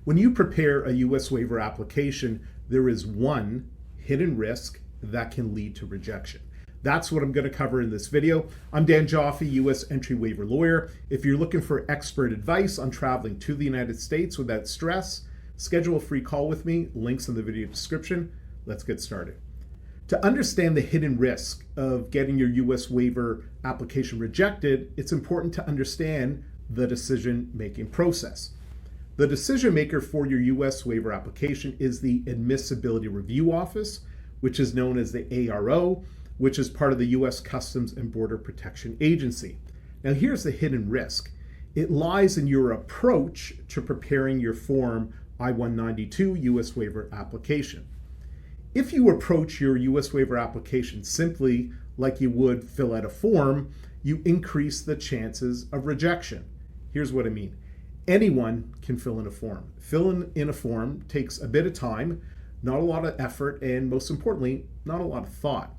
When you prepare a US waiver application, there is one hidden risk that can lead to rejection. That's what I'm going to cover in this video. I'm Dan Joffe, US Entry Waiver Lawyer. If you're looking for expert advice on traveling to the United States without stress, schedule a free call with me. Links in the video description. Let's get started. To understand the hidden risk of getting your US waiver application rejected, it's important to understand the decision-making process. The decision maker for your US waiver application is the Admissibility Review Office, which is known as the ARO, which is part of the US Customs and Border Protection Agency. Now here's the hidden risk. It lies in your approach to preparing your Form I-192 US Waiver application. If you approach your US waiver application simply like you would fill out a form, you increase the chances of rejection. Here's what I mean. Anyone can fill in a form. Filling in a form takes a bit of time, not a lot of effort, and most importantly, not a lot of thought.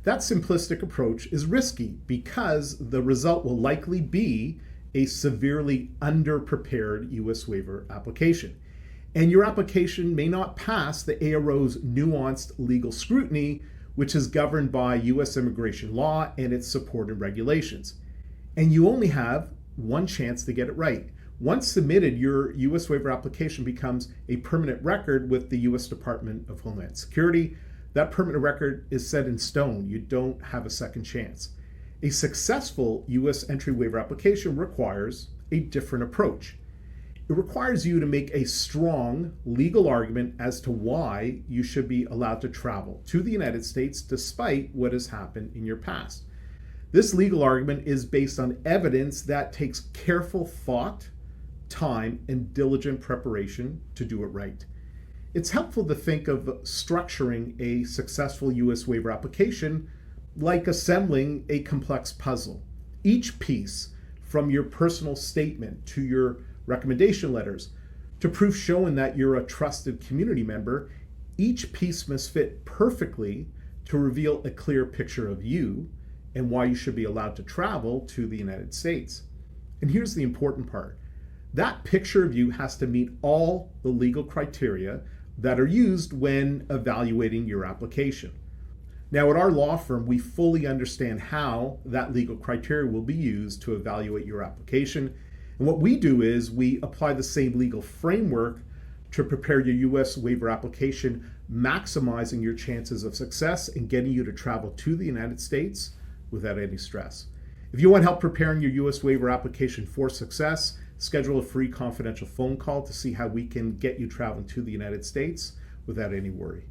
That simplistic approach is risky because the result will likely be a severely underprepared US waiver application. And your application may not pass the ARO's nuanced legal scrutiny, which is governed by US immigration law and its supporting regulations. And you only have one chance to get it right. Once submitted, your US waiver application becomes a permanent record with the US Department of Homeland Security. That permanent record is set in stone. You don't have a second chance. A successful US entry waiver application requires a different approach. It requires you to make a strong legal argument as to why you should be allowed to travel to the United States despite what has happened in your past. This legal argument is based on evidence that takes careful thought, time, and diligent preparation to do it right. It's helpful to think of structuring a successful US waiver application like assembling a complex puzzle. Each piece, from your personal statement to your recommendation letters to proof showing that you're a trusted community member, each piece must fit perfectly to reveal a clear picture of you and why you should be allowed to travel to the United States. And here's the important part. That picture of you has to meet all the legal criteria that are used when evaluating your application. Now, at our law firm, we fully understand how that legal criteria will be used to evaluate your application. And what we do is we apply the same legal framework to prepare your US waiver application, maximizing your chances of success and getting you to travel to the United States without any stress. If you want help preparing your US waiver application for success, schedule a free confidential phone call to see how we can get you traveling to the United States without any worry.